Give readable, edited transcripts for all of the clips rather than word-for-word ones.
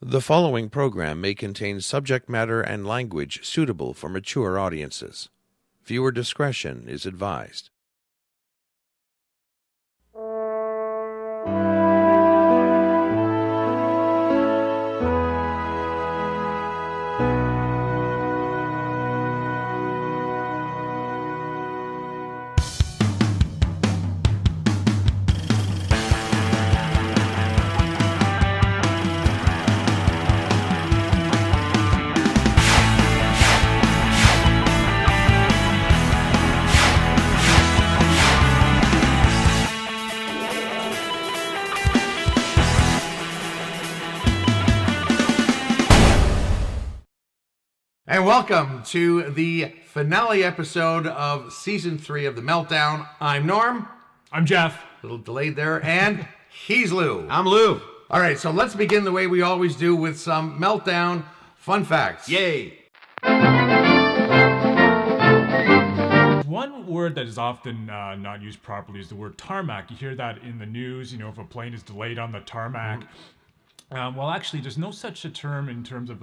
The following program may contain subject matter and language suitable for mature audiences. Viewer discretion is advised. And welcome to the finale episode of Season 3 of the Meltdown. I'm Norm. I'm Jeff. A little delayed there. And he's Lou. I'm Lou. All right, so let's begin the way we always do with some Meltdown fun facts. Yay. One word that is often not used properly is the word tarmac. You hear that in the news, if a plane is delayed on the tarmac. Well, actually, there's no such a term in terms of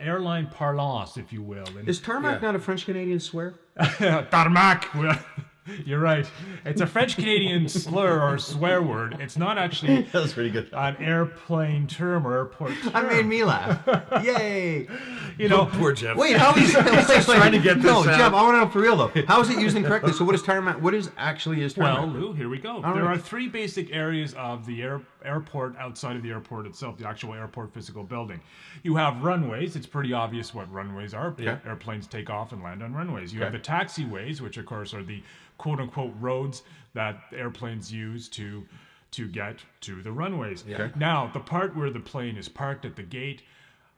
airline parlance, if you will. And Is tarmac not a French-Canadian swear? tarmac. You're right. It's a French-Canadian slur or swear word. It's not actually That was pretty good. an airplane term or airport term. That made me laugh. Yay. Poor Jeff. Wait, how is it? trying to get this No, out. Jeff, I want to know for real, though. How is it used incorrectly? So what is tarmac? What is tarmac? Well, Lou, here we go. There right. are three basic areas of the airport outside of the airport itself, the actual airport physical building. You have runways. It's pretty obvious what runways are. Okay. Airplanes take off and land on runways. You Okay. have the taxiways, which of course are the quote-unquote roads that airplanes use to get to the runways. Okay. Now, the part where the plane is parked at the gate,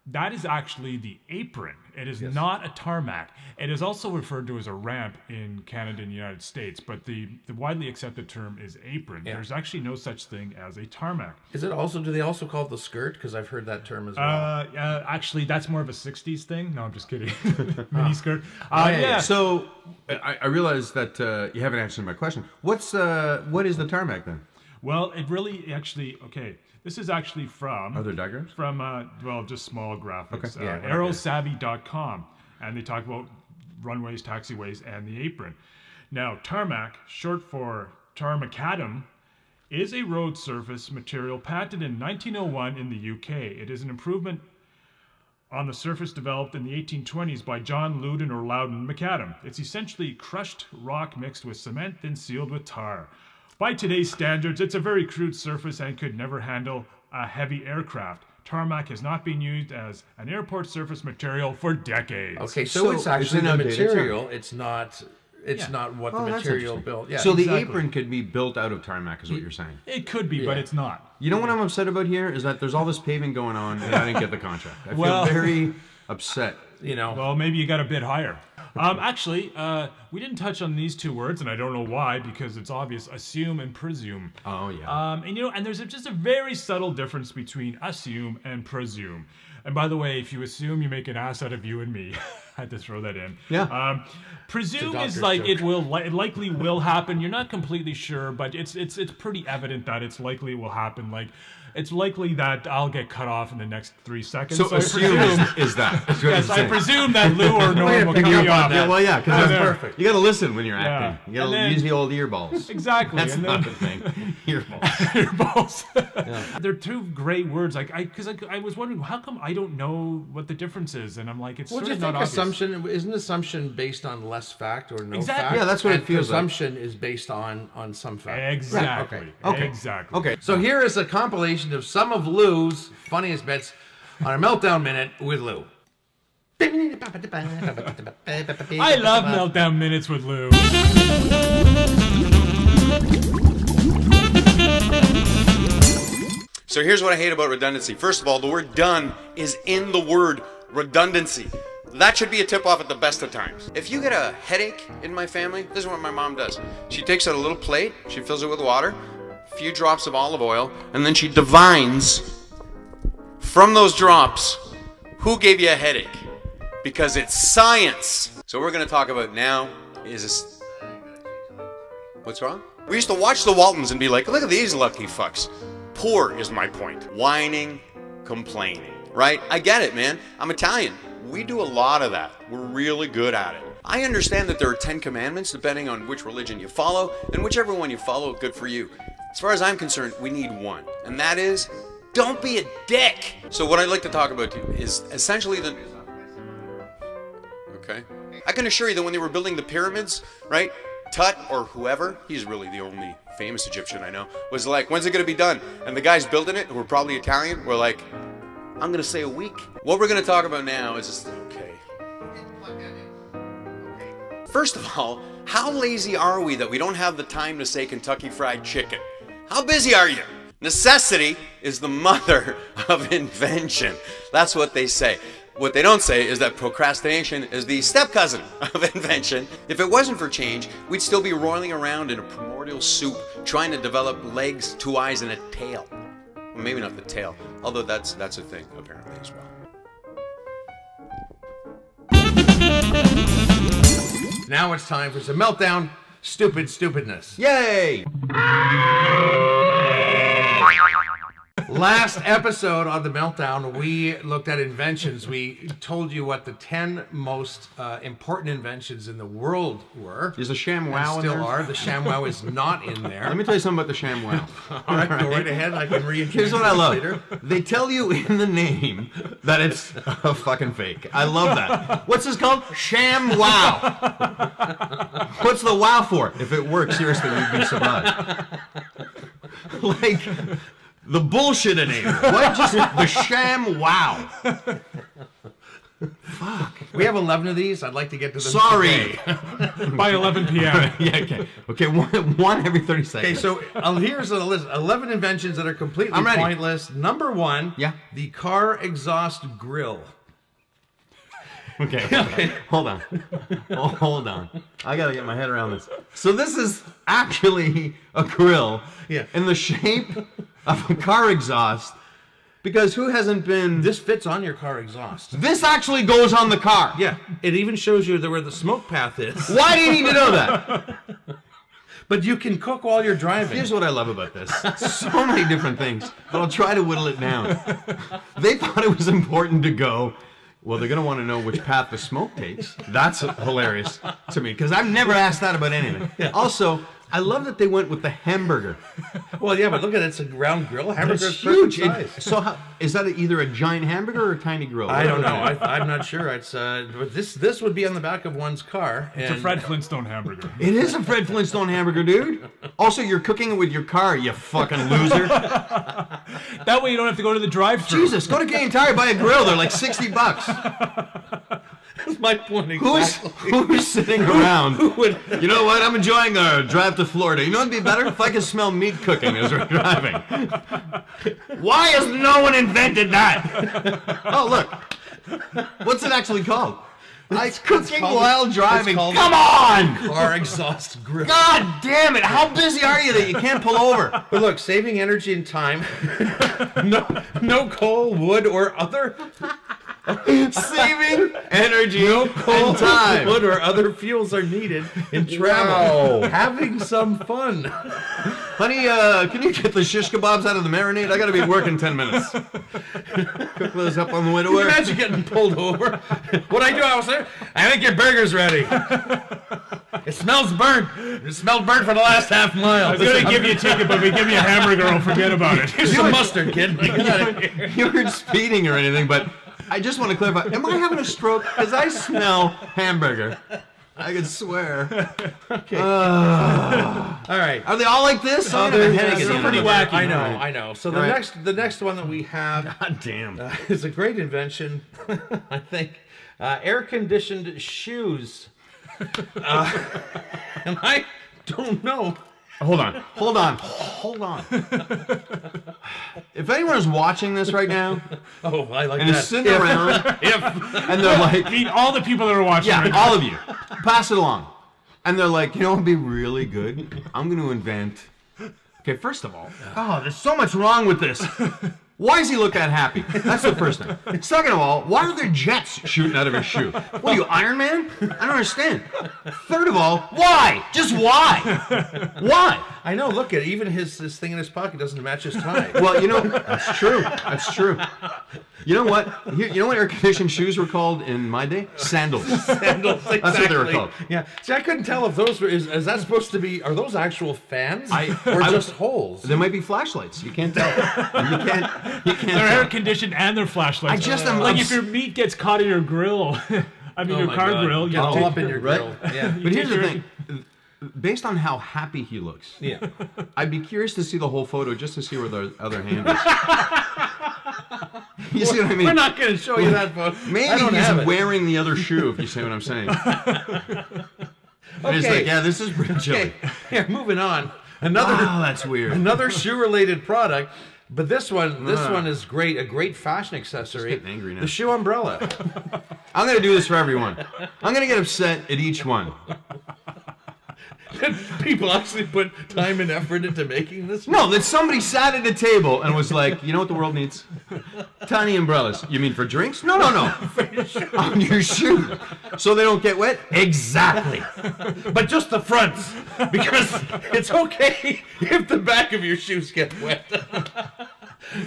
that is actually the apron. It is not a tarmac. It is also referred to as a ramp in Canada and the United States, but the widely accepted term is apron. Yeah. There's actually no such thing as a tarmac. Do they also call it the skirt? Because I've heard that term as well. Actually, that's more of a 60s thing. No, I'm just kidding. Mini skirt. yeah. So I realize that you haven't answered my question. What is the tarmac then? Well, it really actually, okay. This is actually from... Are there diagrams? From, just small graphics. Okay. Yeah, Aerosavvy.com. And they talk about runways, taxiways, and the apron. Now, tarmac, short for tarmacadam, is a road surface material patented in 1901 in the UK. It is an improvement on the surface developed in the 1820s by John Loudon or Loudon Macadam. It's essentially crushed rock mixed with cement, then sealed with tar. By today's standards, it's a very crude surface and could never handle a heavy aircraft. Tarmac has not been used as an airport surface material for decades. Okay, so it's actually an the outdated material. It's not what the that's material interesting. built. Yeah. So the exactly. apron could be built out of tarmac is what you're saying. It could be, but it's not. You know what I'm upset about here is that there's all this paving going on and I didn't get the contract. I feel very upset. Well, maybe you got a bit higher. Actually, we didn't touch on these two words, and I don't know why, because it's obvious: assume and presume. Oh yeah. And there's just a very subtle difference between assume and presume. And by the way, if you assume, you make an ass out of you and me. I had to throw that in. Yeah. Presume is like joke. It likely will happen. You're not completely sure, but it's pretty evident that it's likely it will happen. Like, it's likely that I'll get cut off in the next 3 seconds. So assume is that. That's what Yes, you're I saying. presume that Lou or Norm will cut me off. Yeah, well, yeah, because that's perfect. You got to listen when you're acting. You got And to then- use the old earballs. Exactly. That's and not then, the thing. Earballs. your balls. They're two great words. Like I was wondering how come I don't know what the difference is, and I'm like, it's What sort do you of think? not obvious. Assumption isn't assumption based on less fact or no Exactly. fact? Yeah, that's what it And feels like. presumption is based on some fact. Exactly. Right, okay. Exactly. Okay. So here is a compilation of some of Lou's funniest bits on our Meltdown Minute with Lou. I love Meltdown Minutes with Lou. So here's what I hate about redundancy. First of all, the word done is in the word redundancy. That should be a tip-off at the best of times. If you get a headache in my family, this is what my mom does. She takes out a little plate, she fills it with water, a few drops of olive oil, and then she divines from those drops who gave you a headache. Because it's science. So what we're going to talk about now is... What's wrong? We used to watch the Waltons and be like, look at these lucky fucks. Poor is my point. Whining, complaining. right? I get it, man. I'm Italian. We do a lot of that. We're really good at it. I understand that there are 10 commandments depending on which religion you follow, and whichever one you follow, good for you. As far as I'm concerned, we need one, and that is, don't be a dick. So what I'd like to talk about to you is essentially the... Okay. I can assure you that when they were building the pyramids, right, Tut, or whoever, he's really the only famous Egyptian I know, was like, when's it going to be done? And the guys building it, who were probably Italian, were like, I'm going to say a week. What we're going to talk about now is just, okay. First of all, how lazy are we that we don't have the time to say Kentucky Fried Chicken? How busy are you? Necessity is the mother of invention. That's what they say. What they don't say is that procrastination is the step-cousin of invention. If it wasn't for change, we'd still be roiling around in a primordial soup trying to develop legs, 2 eyes, and a tail. Well, maybe not the tail, although that's a thing apparently as well. Now it's time for some Meltdown stupidness. Yay! Last episode on the Meltdown, we looked at inventions. We told you what the 10 most important inventions in the world were. Is the ShamWow in still there? are. The ShamWow is not in there. Let me tell you something about the ShamWow. All right, go right ahead. I can reintroduce Here's what I this love. later. They tell you in the name that it's a fucking fake. I love that. What's this called? ShamWow. What's the wow for? If it works, seriously, you'd be surprised. Like... the bullshit in it. What? Just the ShamWow. Fuck. We have 11 of these. I'd like to get to them Sorry. today. By 11 p.m. Yeah, okay. Okay, one every 30 seconds. Okay, so here's a list. 11 inventions that are completely I'm ready. pointless. Number 1, Yeah. the car exhaust grill. Okay. Hold on. Oh, hold on. I gotta get my head around this. So this is actually a grill in the shape of a car exhaust. Because who hasn't been... This fits on your car exhaust. This actually goes on the car. Yeah, it even shows you where the smoke path is. Why do you need to know that? But you can cook while you're driving. Here's what I love about this. So many different things, but I'll try to whittle it down. They thought it was important to go, well, they're going to want to know which path the smoke takes. That's hilarious to me, because I've never asked that about anything. Yeah. Also, I love that they went with the hamburger. Well, yeah, but look at it. It's a round grill. Hamburger's It's huge. size. So is that either a giant hamburger or a tiny grill? I don't know. I'm not sure. It's but this would be on the back of one's car. It's a Fred Flintstone hamburger. It is a Fred Flintstone hamburger, dude. Also, you're cooking it with your car, you fucking loser. That way you don't have to go to the drive-thru. Jesus, go to Gay and Tire, buy a grill. They're like $60. That's my point exactly. Who's sitting around? You know what? I'm enjoying our drive to Florida. You know what'd be better? If I could smell meat cooking as we're driving. Why has no one invented that? Oh, look. What's it actually called? It's cooking while driving. Come on! Car exhaust grill. God damn it! How busy are you that you can't pull over? But look, saving energy and time. No coal, wood, or other. Saving energy and time. Wood or other fuels are needed in travel. Wow. Having some fun. Honey, can you get the shish kebabs out of the marinade? I gotta be working 10 minutes. Cook those up on the way to work. Imagine getting pulled over. What I do, officer? I think your burger's ready. It smells burnt. It smelled burnt for the last half mile. I was going to give you a ticket, but if we give me a hamburger, I'll forget about it. Here's some mustard, kid. You weren't speeding or anything, but I just want to clarify. Am I having a stroke? Because I smell hamburger. I could swear. Okay. All right. Are they all like this? They're pretty wacky. I know. So the next one that we have, God damn, is a great invention. I think air-conditioned shoes. And I don't know. Hold on. If anyone is watching this right now, I like and that. is sitting around, and they're like, Meet all the people that are watching. yeah, right now. all of you, pass it along, and they're like, you know, what'd be really good? I'm going to invent. Okay, first of all, there's so much wrong with this. Why does he look that happy? That's the first thing. Second of all, why are there jets shooting out of his shoe? What are you, Iron Man? I don't understand. Third of all, why? Just why? Why? I know. Look at it. Even his thing in his pocket doesn't match his tie. Well, that's true. That's true. You know what? You know what air-conditioned shoes were called in my day? Sandals. Sandals, exactly. That's what they were called. Yeah. See, I couldn't tell if those were. Is that supposed to be? Are those actual fans or just holes? They might be flashlights. You can't tell. You can't. They're air conditioned and they're flashlights. I just am like if your meat gets caught in your grill. I mean, your car grill. Get all up in your right? grill. Yeah. But here's the thing. Based on how happy he looks, yeah, I'd be curious to see the whole photo just to see where the other hand is. You see what I mean? We're not going to show you that photo. Maybe he's wearing the other shoe, if you see what I'm saying. And he's like, yeah, this is pretty chilly. Okay. Here, moving on. Oh, that's weird. Another shoe-related product. But this one is great. A great fashion accessory. Just getting angry now. The shoe umbrella. I'm going to do this for everyone. I'm going to get upset at each one. People actually put time and effort into making this? No, that somebody sat at a table and was like, you know what the world needs? Tiny umbrellas. You mean for drinks? No. On your shoe. So they don't get wet? Exactly. But just the fronts. Because it's okay if the back of your shoes get wet.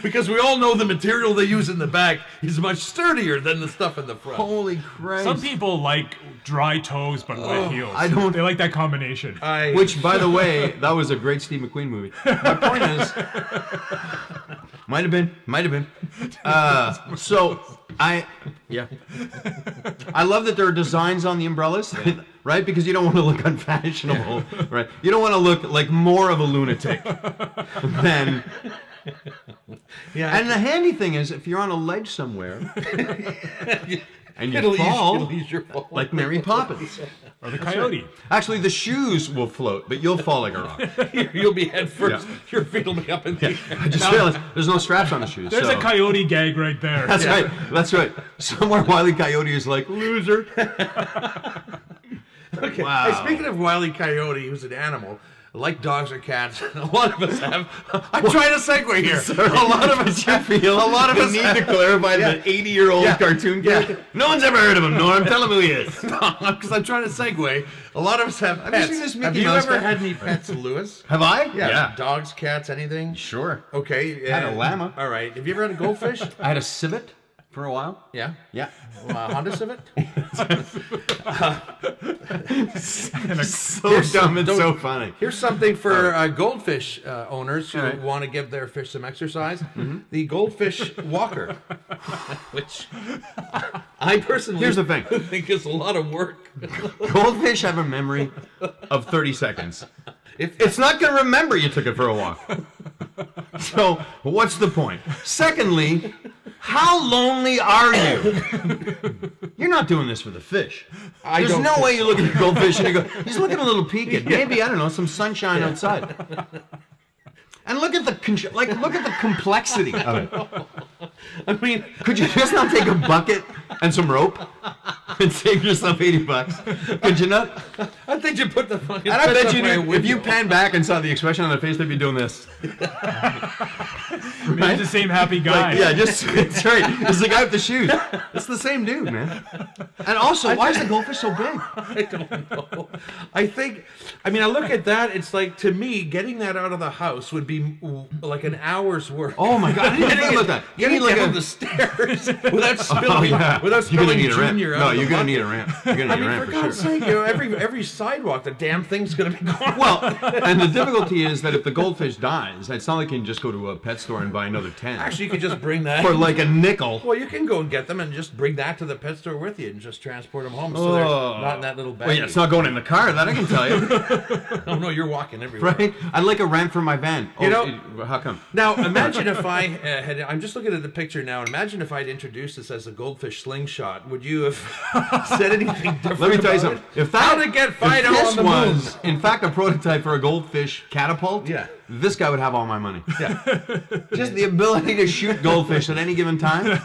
Because we all know the material they use in the back is much sturdier than the stuff in the front. Holy Christ. Some people like dry toes but wet heels. They like that combination. Which, by the way, that was a great Steve McQueen movie. My point is, might have been. I love that there are designs on the umbrellas, right? Because you don't want to look unfashionable, right? You don't want to look like more of a lunatic than. Yeah. And the handy thing is, if you're on a ledge somewhere and you fall, like Mary Poppins or the coyote. Actually, the shoes will float, but you'll fall like a rock. You'll be head first. Yeah. Your feet will be up in the air. I just realized there's no straps on the shoes. There's a coyote gag right there. That's right. That's right. Somewhere Wile E. Coyote is like, loser. Okay. Wow. Hey, speaking of Wile E. Coyote, who's an animal, like dogs or cats, a lot of us have. I'm trying to segue here. Sorry. A lot of us feel. A lot of us need to clarify the 80-year-old cartoon cat. Yeah. No one's ever heard of him, Norm. Tell him who he is. Because I'm trying to segue. A lot of us have pets. Have you seen this Mickey Mouse? Have you ever had any pets, Lewis? Have I? Yeah. Dogs, cats, anything? Sure. Okay. I had a llama. All right. Have you ever had a goldfish? I had a civet for a while. Yeah. Yeah. Honda Civic? So dumb and so funny. Here's something for goldfish owners who want to give their fish some exercise. Mm-hmm. The Goldfish Walker, which I personally think is a lot of work. Goldfish have a memory of 30 seconds. It's not going to remember you took it for a walk. So, what's the point? Secondly, how lonely are you? You're not doing this for the fish. There's no way you look at the goldfish and you go, he's looking a little peaked. Maybe, I don't know, some sunshine outside. And look at the complexity of it. I mean, could you just not take a bucket and some rope and save yourself $80? Could you not? I think you put the fucking. And I bet you do. If you pan back and saw the expression on their face, they'd be doing this. Maybe the same happy guy. It's right. It's the guy with the shoes. It's the same dude, man. And also, why is the goldfish so big? I don't know. I look at that. It's like, to me, getting that out of the house would be like an hour's work. Oh my god! I didn't think about that. Getting down the stairs without spilling. Without spilling Junior out. No, you're gonna need a ramp. You're gonna need a ramp for God's sake, every sidewalk, the damn thing's gonna be gone. Well, and the difficulty is that if the goldfish dies, it's not like you can just go to a pet store and buy another 10. Actually, you could just bring that for like a nickel. Well, you can go and get them and just bring that to the pet store with you and just transport them home, so they're not in that little bag. Well, yeah, it's not going in the car. That I can tell you. Oh no, you're walking everywhere. Right? I'd like a ramp for my van. How come? Now, imagine if I had. I'm just looking at the picture now. Imagine if I'd introduced this as a goldfish slingshot. Would you have said anything different? Let me tell you something. How to get Fido on the moon? Was, in fact, a prototype for a goldfish catapult. Yeah. This guy would have all my money. Yeah. Just the ability to shoot goldfish at any given time.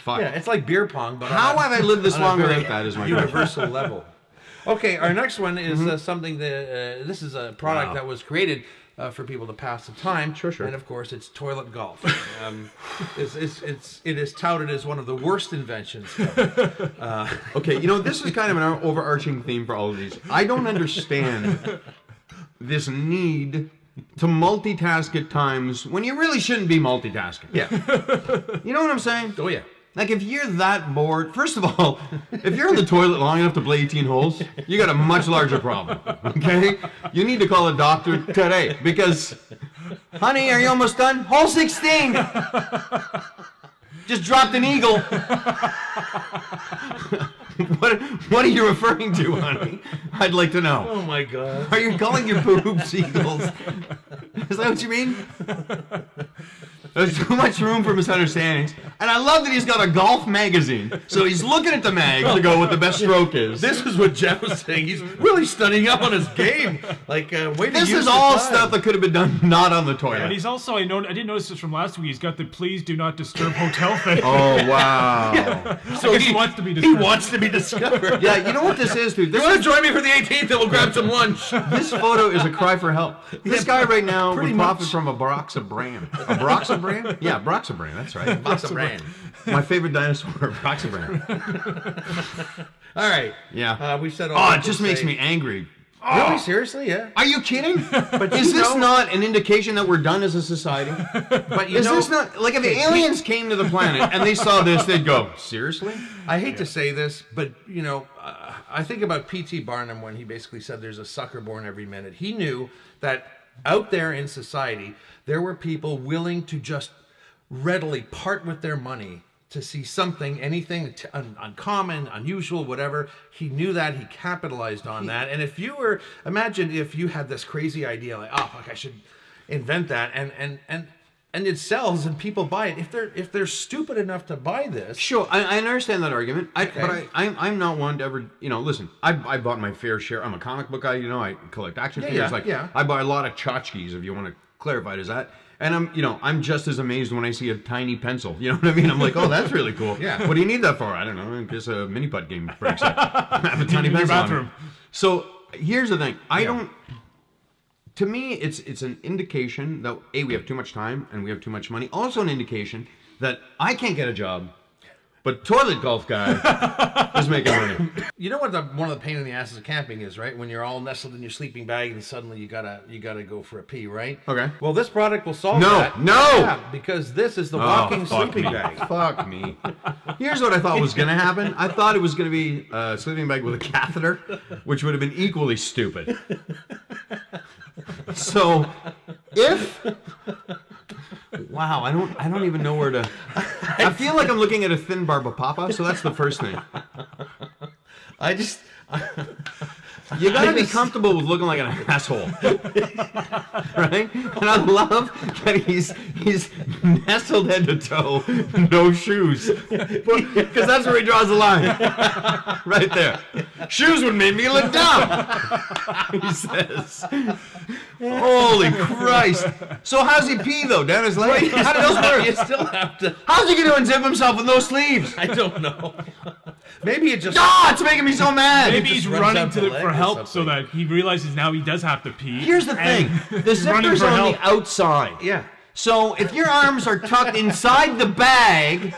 Fuck. Yeah, it's like beer pong, but how have I lived this long without that? Is my universal level. Okay, our next one is something that this is a product that was created for people to pass the time. Sure. And of course, it's toilet golf. It is touted as one of the worst inventions ever. Okay, this is kind of an overarching theme for all of these. I don't understand this need to multitask at times when you really shouldn't be multitasking. Yeah. You know what I'm saying? Oh, yeah. Like, if you're that bored, first of all, if you're in the toilet long enough to play 18 holes, you got a much larger problem, okay? You need to call a doctor today because, honey, are you almost done? Hole 16! Just dropped an eagle. What are you referring to, honey? I'd like to know. Oh, my God. Are you calling your boobs eagles? Is that what you mean? There's too much room for misunderstandings. And I love that he's got a golf magazine. So he's looking at the mag to go what the best stroke is. This is what Jeff was saying. He's really studying up on his game. Like, This is all stuff that could have been done not on the toilet. And he's also, I didn't notice this from last week, he's got the please do not disturb hotel thing. Oh, wow. Yeah. So he wants to be discovered. He wants to be discovered. Yeah, you know what this is, dude? You want to join me for the 18th and we'll grab some lunch? This photo is a cry for help. This guy right now pretty would profit much. from a Broxabran. A Broxabran? Yeah, Broxabran, that's right. Broxabran. My favorite dinosaur, Broxabran. All right. Yeah. We said all Oh, that it just to makes say- me angry. Really? Seriously? Yeah. Are you kidding? But Is you this know- not an indication that we're done as a society? But you Is know, this not like if aliens came to the planet and they saw this, they'd go, seriously? I hate to say this, but you know, I think about P.T. Barnum when he basically said there's a sucker born every minute. He knew that out there in society, there were people willing to just readily part with their money to see something, anything uncommon, unusual, whatever. He knew that. He capitalized on that. And if you were, imagine if you had this crazy idea like, oh, fuck, I should invent that, and it sells and people buy it. If they're stupid enough to buy this, Sure, I understand that argument. Okay. But I'm not one to ever, listen, I bought my fair share. I'm a comic book guy, I collect action figures. yeah. I buy a lot of tchotchkes, if you want to clarify it as that. And I'm just as amazed when I see a tiny pencil. You know what I mean? I'm like, oh, that's really cool. Yeah. What do you need that for? I don't know. In case a mini putt game breaks up. I have a tiny In your pencil on bathroom. it. So here's the thing. To me, it's an indication that, A, we have too much time and we have too much money. Also an indication that I can't get a job, but toilet golf guy is making money. you know what one of the pain in the asses of camping is, right? When you're all nestled in your sleeping bag and suddenly you gotta go for a pee, right? Okay. Well, this product will solve No, that. no! Yeah, because this is the walking sleeping bag. Fuck me. Here's what I thought was going to happen. I thought it was going to be a sleeping bag with a catheter, which would have been equally stupid. So, wow, I don't even know where to. I feel like I'm looking at a thin Barbapapa, so that's the first thing. You gotta be comfortable with looking like an asshole, right? And I love that he's nestled head to toe, no shoes, because that's where he draws the line, right there. Shoes would make me look dumb, he says. Holy Christ! So how's he pee though? Down his leg? How does those work? You still have to. How's he gonna unzip himself with no sleeves? I don't know. Maybe it just. Ah, it's making me so mad. Maybe just he's runs running out the leg for or help so something. that he realizes now he does have to pee. Here's the thing: and the he's running zipper's for on help. the outside. Yeah. So if your arms are tucked inside the bag,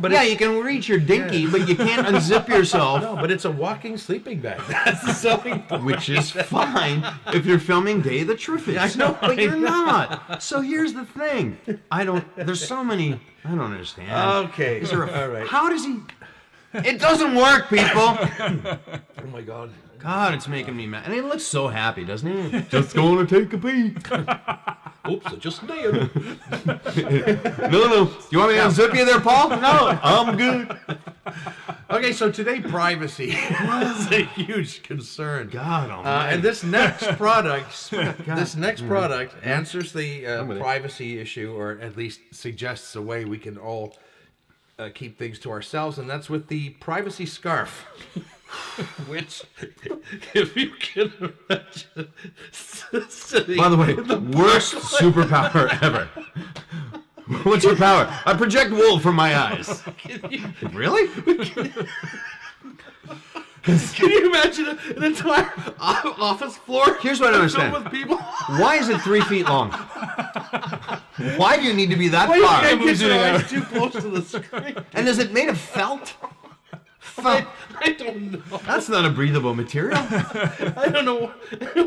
But you can reach your dinky, but you can't unzip yourself, No, but it's a walking sleeping bag. That's the selling point. which is fine if you're filming Day of the Triffids. I know, but I you're know. not. So here's the thing: there's so many. I don't understand. Okay. Is there All right. How does he? It doesn't work, people. Oh my God. God, it's making me mad. And he looks so happy, doesn't he? Just going to take a pee. Oops, I just nailed it. No. Do you want me to unzip you there, Paul? No, I'm good. Okay, so today privacy is a huge concern. God almighty. And this next product, answers the with it. privacy issue, or at least suggests a way we can all keep things to ourselves, and that's with the privacy scarf. Which, if you can imagine, By the way, worst superpower ever. What's your power? I project wool from my eyes. Really? Can you imagine an entire office floor? Here's what I don't filled understand. with people. Why is it 3 feet long? Why do you need to be that Why you far? can't get your eyes too close to the screen? And is it made of felt? I I don't know. That's not a breathable material. I don't know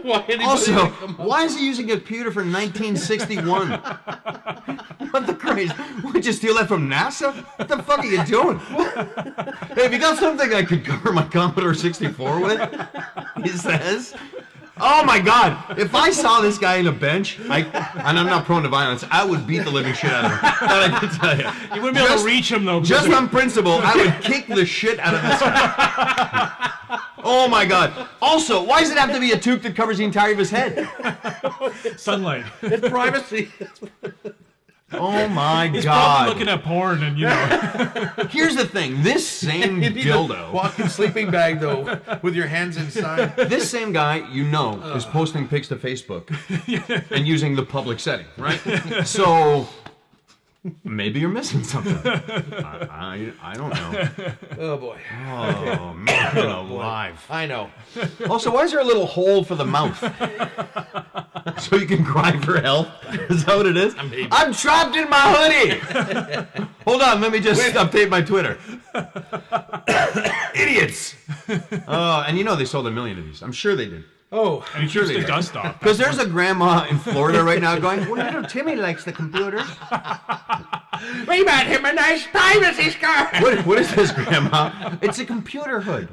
why anybody Also, would come up. why is he using a computer from 1961? What the crazy? Would you steal that from NASA? What the fuck are you doing? Hey, have you got something I could cover my Commodore 64 with? He says. Oh my God! If I saw this guy in a bench, and I'm not prone to violence, I would beat the living shit out of him. That I can tell you. You wouldn't be able to reach him, though. Just on principle, I would kick the shit out of this guy. Oh my God! Also, why does it have to be a toque that covers the entirety of his head? Sunlight. It's privacy. Oh my He's God! probably looking at porn, and Here's the thing: this same You need dildo. a walking sleeping bag though, with your hands inside. This same guy, is posting pics to Facebook and using the public setting, right? So maybe you're missing something. I don't know. Oh boy. Oh man, alive. I know. Also, why is there a little hole for the mouth? So you can cry for help? Is that what it is? I'm trapped in my hoodie! Hold on, let me just update my Twitter. Idiots! Oh, and they sold 1 million of these. I'm sure they did. Oh, he keeps the dust off. Because there's a grandma in Florida right now going, well, little Timmy likes the computers. we bought him a nice privacy scarf. What is this, Grandma? It's a computer hood.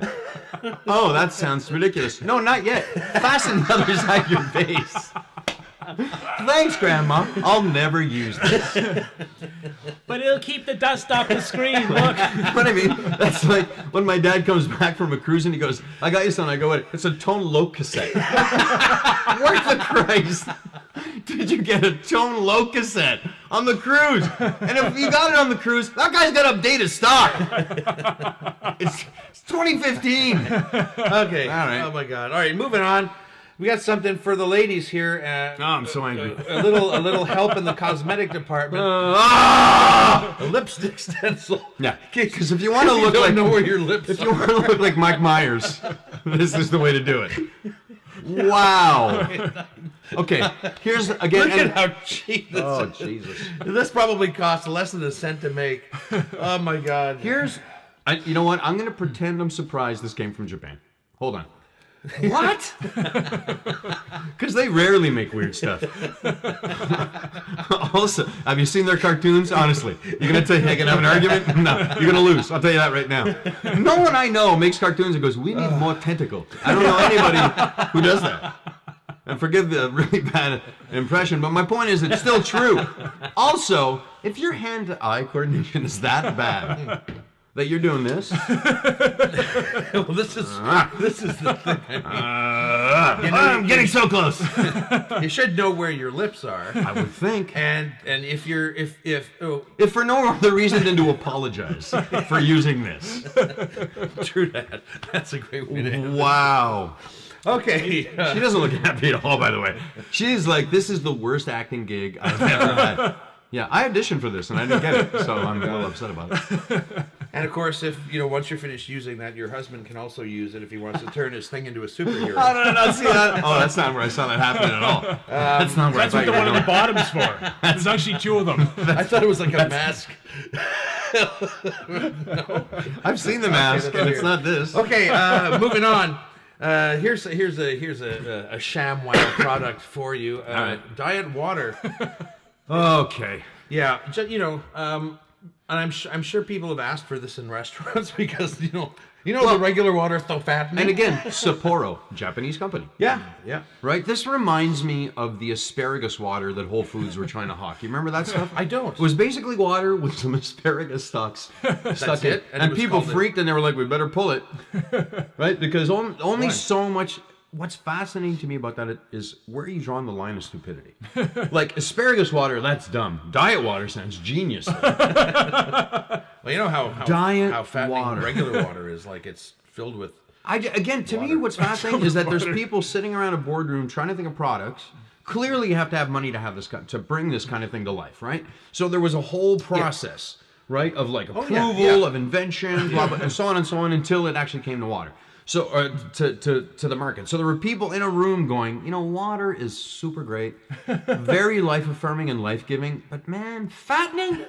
Oh, that sounds ridiculous. No, not yet. Fasten the other side of your face. Thanks, Grandma. I'll never use this. But it'll keep the dust off the screen. Look. But I mean, that's like when my dad comes back from a cruise and he goes, I got you something. I go, what? It's a Tone Loc cassette. What the Christ? Did you get a Tone Loc cassette on the cruise? And if you got it on the cruise, that guy's got updated stock. It's 2015. Okay. All right. Oh my God. All right, moving on. We got something for the ladies here. Oh, I'm so angry. A little help in the cosmetic department. A lipstick stencil. Yeah, because if you want to You look don't like know where your lips if are. you want to look like Mike Myers, this is the way to do it. Wow. Okay, here's again. Look at how cheap this Oh is. Jesus. This probably costs less than $0.01 to make. Oh my God. You know what? I'm going to pretend I'm surprised this came from Japan. Hold on. What? Because they rarely make weird stuff. Also, have you seen their cartoons? Honestly, you're going to have an argument? No, you're going to lose. I'll tell you that right now. No one I know makes cartoons and goes, we need more tentacle. I don't know anybody who does that. And forgive the really bad impression, but my point is it's still true. Also, if your hand-to-eye coordination is that bad that you're doing this, Well, this is the thing. I'm getting so close. You should know where your lips are. I would think. And if If for no other reason than to apologize for using this. true that, that's a great way to end. Wow. Okay. She doesn't look happy at all, by the way. She's like, this is the worst acting gig I've ever had. Yeah, I auditioned for this and I didn't get it, so I'm a little upset about it. And of course, if once you're finished using that, your husband can also use it if he wants to turn his thing into a superhero. Oh, no, no, see that? Oh, that's not where I saw that happening at all. That's not where That's I what thought the you were one on the going. bottom's for. There's actually 2 of them. I thought it was like a mask. I've seen the mask, and it's not this. Okay, moving on. Here's a ShamWow product for you. right. Diet water. Okay. Yeah, and I'm sure people have asked for this in restaurants because the regular water is so fattening. And again, Sapporo, Japanese company. yeah. Right? This reminds me of the asparagus water that Whole Foods were trying to hawk. You remember that stuff? I don't. It was basically water with some asparagus stuck That's in it? And it And was people called freaked and they were like, we better pull it. Right? Because only so much... What's fascinating to me about that is where are you drawing the line of stupidity? Like, asparagus water, that's dumb. Diet water sounds genius. Well, you know how Diet fattening water. regular water is. Like it's filled with. Again, to me, what's fascinating is that there's people sitting around a boardroom trying to think of products. Clearly, you have to have money to have this to bring this kind of thing to life, right? So there was a whole process, right, of like approval, of invention, blah blah, and so on until it actually came to water. So to the market. So there were people in a room going, you know, water is super great, very life affirming and life giving, but man, fattening,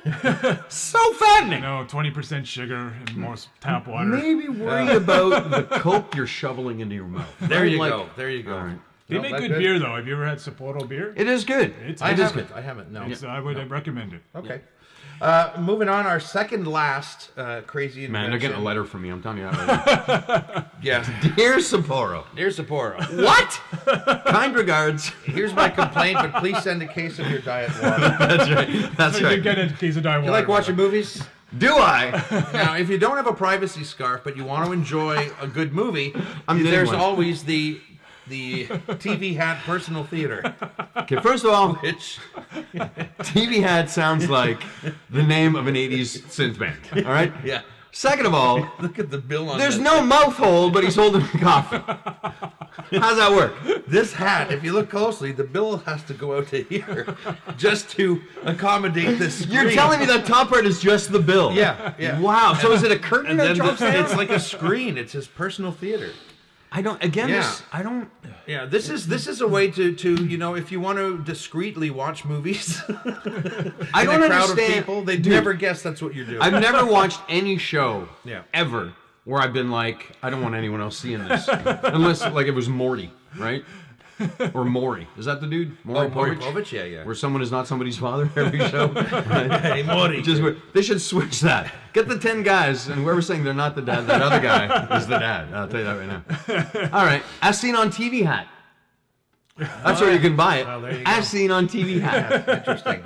so fattening. No, 20% sugar in most tap water. Maybe worry about the coke you're shoveling into your mouth. There you go. There you go. All right. They make good beer though. Have you ever had Sapporo beer? It is good. I haven't. No. I would recommend it. Okay. Moving on, our second last crazy invention. Man, they're getting a letter from me. I'm telling you that right now. Yeah. Dear Sapporo. Dear Sapporo. What? Kind regards. Here's my complaint, but please send a case of your diet water. That's right. That's So you right. get a case of diet You water. like watching movies? Do I? Now, if you don't have a privacy scarf, but you want to enjoy a good movie, I'm getting there's one. always the TV Hat Personal Theater, Okay, first of all, which TV Hat sounds like the name of an 80s synth band. All right? yeah. Second of all, Look at the bill on there's this. no mouth hole, but he's holding a coffee. How's that work? This hat, if you look closely, the bill has to go out to here just to accommodate this screen. You're telling me that top part is just the bill? Yeah, yeah. Wow. So is it a curtain And that then drops down? it's like a screen. It's his personal theater. I don't. Again, Yeah. I don't. Yeah, this is a way to you know, if you want to discreetly watch movies I don't in a crowd understand. of people, they'd Dude, never guess that's what you're doing. I've never watched any show Yeah. ever where I've been like, I don't want anyone else seeing this, unless like it was Morty, right? Or Maury. Is that the dude? Maury Povich? Povich? Yeah. Where someone is not somebody's father every show. Hey, Maury. Just they should switch that. Get the 10 guys, and whoever's saying they're not the dad, that other guy is the dad. I'll tell you that right now. All right. As seen on TV hat. That's where you can buy it. Well, there you As go. seen on TV hat. Interesting.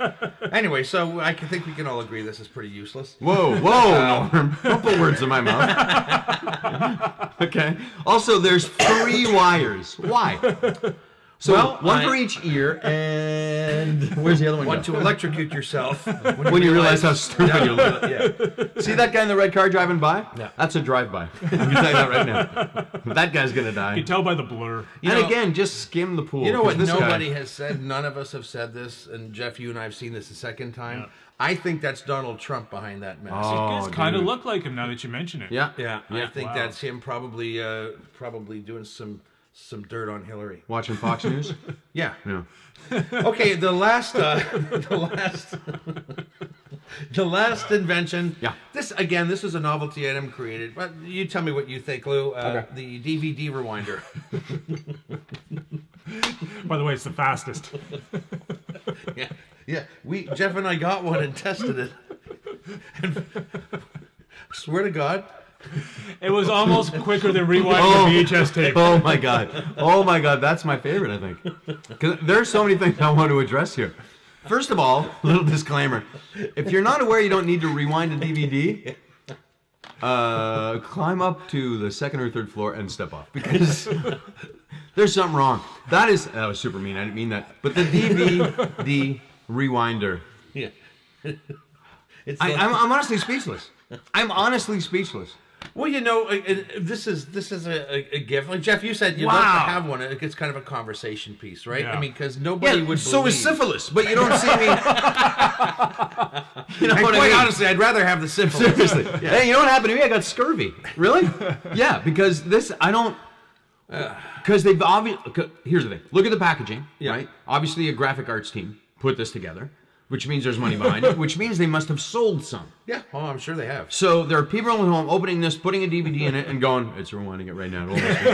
Anyway, so I think we can all agree this is pretty useless. Whoa, Norm. Don't put words in my mouth. Okay. Also, there's 3 wires. Why? So, Well, one for each ear, and where's the other one? Want go? to electrocute yourself When you realize how stupid you look. Yeah. See that guy in the red car driving by? Yeah. That's a drive-by. I can tell you that right now. That guy's gonna die. You can tell by the blur. You And know- again, just skim the pool. You know what 'cause this nobody guy- has said? None of us have said this, and Jeff, you and I have seen this a second time. Yeah. I think that's Donald Trump behind that mask. Oh, It does kind of dude. look like him now that you mention it. Yeah. Yeah, I think Wow. that's him probably doing some dirt on Hillary. Watching Fox News? Yeah. Yeah. Okay, the last invention. Yeah. This is a novelty item created. But you tell me what you think, Lou. The DVD rewinder. By the way, it's the fastest. Yeah. Jeff and I got one and tested it. And swear to God. It was almost quicker than rewinding a VHS tape. Oh my god, that's my favorite, I think. Because there's so many things I want to address here. First of all, little disclaimer: if you're not aware, you don't need to rewind a DVD. Climb up to the 2nd or 3rd floor and step off, because there's something wrong. That was super mean. I didn't mean that. But the DVD rewinder. Yeah. It's I'm honestly speechless. I'm honestly speechless. Well, you know, this is a gift. Like Jeff, you said you'd like to Wow. have one. It's kind of a conversation piece, right? Yeah. I mean, because nobody would. so believe. is syphilis, but you don't see me. You know And what I quite mean? honestly, I'd rather have the syphilis. Seriously. Hey, you know what happened to me? I got scurvy. Really? Yeah, because I don't. Because they've obviously. Here's the thing. Look at the packaging, right? Obviously, a graphic arts team put this together, which means there's money behind it, which means they must have sold some. Yeah, well, I'm sure they have. So there are people at home opening this, putting a DVD in it, and going, "It's rewinding it right now." It'll almost be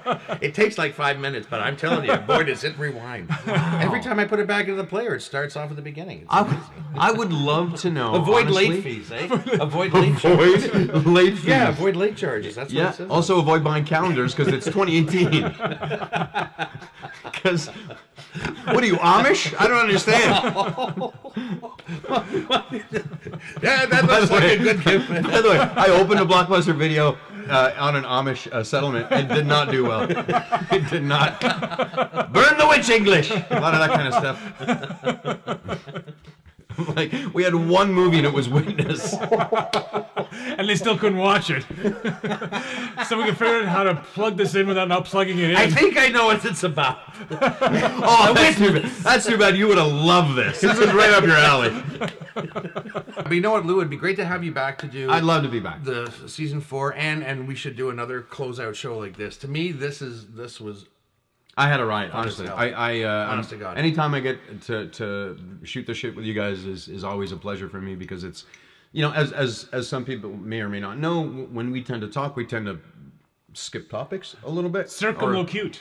done." It takes like 5 minutes, but I'm telling you, boy, does it rewind. Every time I put it back into the player, it starts off at the beginning. It's I would love to know. avoid honestly, late fees, eh? Avoid late charges. Avoid late fees. Yeah, avoid late charges. That's what Yeah. it says. Also avoid buying calendars because it's 2018. Because what are you, Amish? I don't understand. Yeah, that looks like a good gift. By the way, I opened a Blockbuster video on an Amish settlement and did not do well. It did not. Burn the witch English. A lot of that kind of stuff. Like, we had one movie and it was Witness. And they still couldn't watch it. So we can figure out how to plug this in without not plugging it in. I think I know what it's about. Oh, that's too bad. That's too bad. You would have loved this. This is right up your alley. But you know what, Lou? It'd be great to have you back to do. I'd love to be back. The season 4, and we should do another closeout show like this. To me, this was. I had a riot, honestly. hell. Honest to God. Anytime I get to shoot the shit with you guys is always a pleasure for me, because it's, you know, as some people may or may not know, when we tend to talk, we tend to skip topics a little bit. Circumlocute.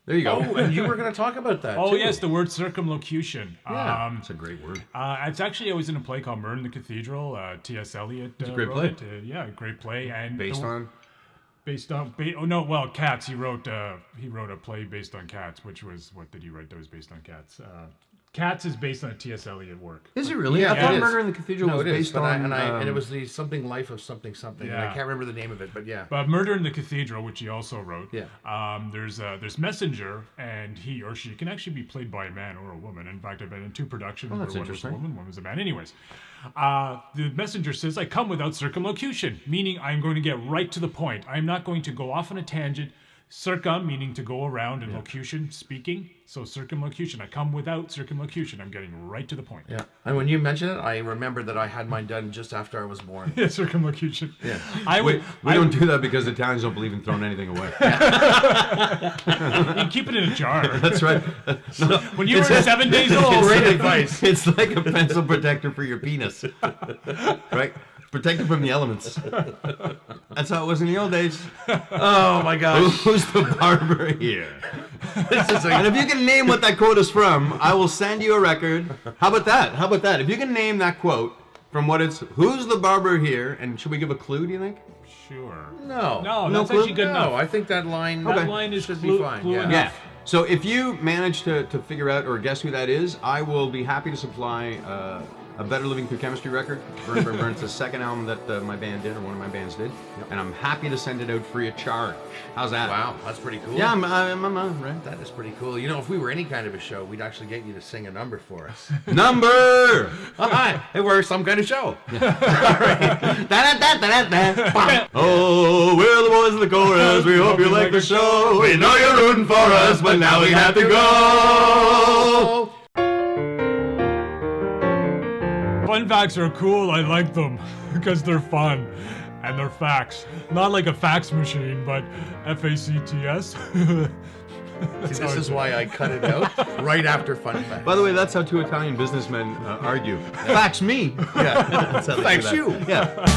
There you go. Oh, and you were going to talk about that. Oh, too. yes, the word circumlocution. Yeah. That's a great word. It's actually always in a play called Murder in the Cathedral. T.S. Eliot. It's a great wrote play. it. Yeah, great play. And Cats. He wrote a play based on cats, which was, what did he write that was based on cats? Cats is based on a T.S. Eliot work. Is it really? Yeah, I thought it is. Murder in the Cathedral was based on... and it was the something life of something. Yeah. And I can't remember the name of it, but yeah. But Murder in the Cathedral, which he also wrote. Yeah. There's Messenger, and he or she can actually be played by a man or a woman. In fact, I've been in 2 productions where that's one was a interesting. woman, one was a man. Anyways, the Messenger says, "I come without circumlocution," meaning I'm going to get right to the point. I'm not going to go off on a tangent. Circum, meaning to go around, and locution, speaking. So circumlocution. I come without circumlocution. I'm getting right to the point. Yeah. And when you mentioned it, I remember that I had mine done just after I was born. Yeah, circumlocution. Yeah. We don't do that because Italians don't believe in throwing anything away. You keep it in a jar. That's right. No, When you were 7 days old. Great advice. It's like a pencil protector for your penis. Right? Protect it from the elements. That's how it was in the old days. Oh my gosh. Who's the barber here? And if you can name what that quote is from, I will send you a record. How about that? How about that? If you can name that quote from what it's, who's the barber here? And should we give a clue, do you think? Sure. No. No, No that's clue? actually good No, enough. I think that line, That line is should clue- be fine. clue Yeah. enough. Yeah. So if you manage to figure out or guess who that is, I will be happy to supply a Better Living Through Chemistry record. Burn, Burn, Burn. It's the second album that my band did, or one of my bands did. And I'm happy to send it out free of charge. How's that? Wow, that's pretty cool. Yeah, I'm right. That is pretty cool. You know, if we were any kind of a show, we'd actually get you to sing a number for us. Number! If we're some kind of show. Oh, we're the boys of the chorus. We hope you like the show. We know you're rooting for us, but now we have to go. Fun facts are cool. I like them because they're fun and they're facts. Not like a fax machine, but F-A-C-T-S. See, this is why I cut it out right after fun fact. By the way, that's how 2 Italian businessmen argue. Fax me. Yeah. That's how they do Thanks that. you. Yeah.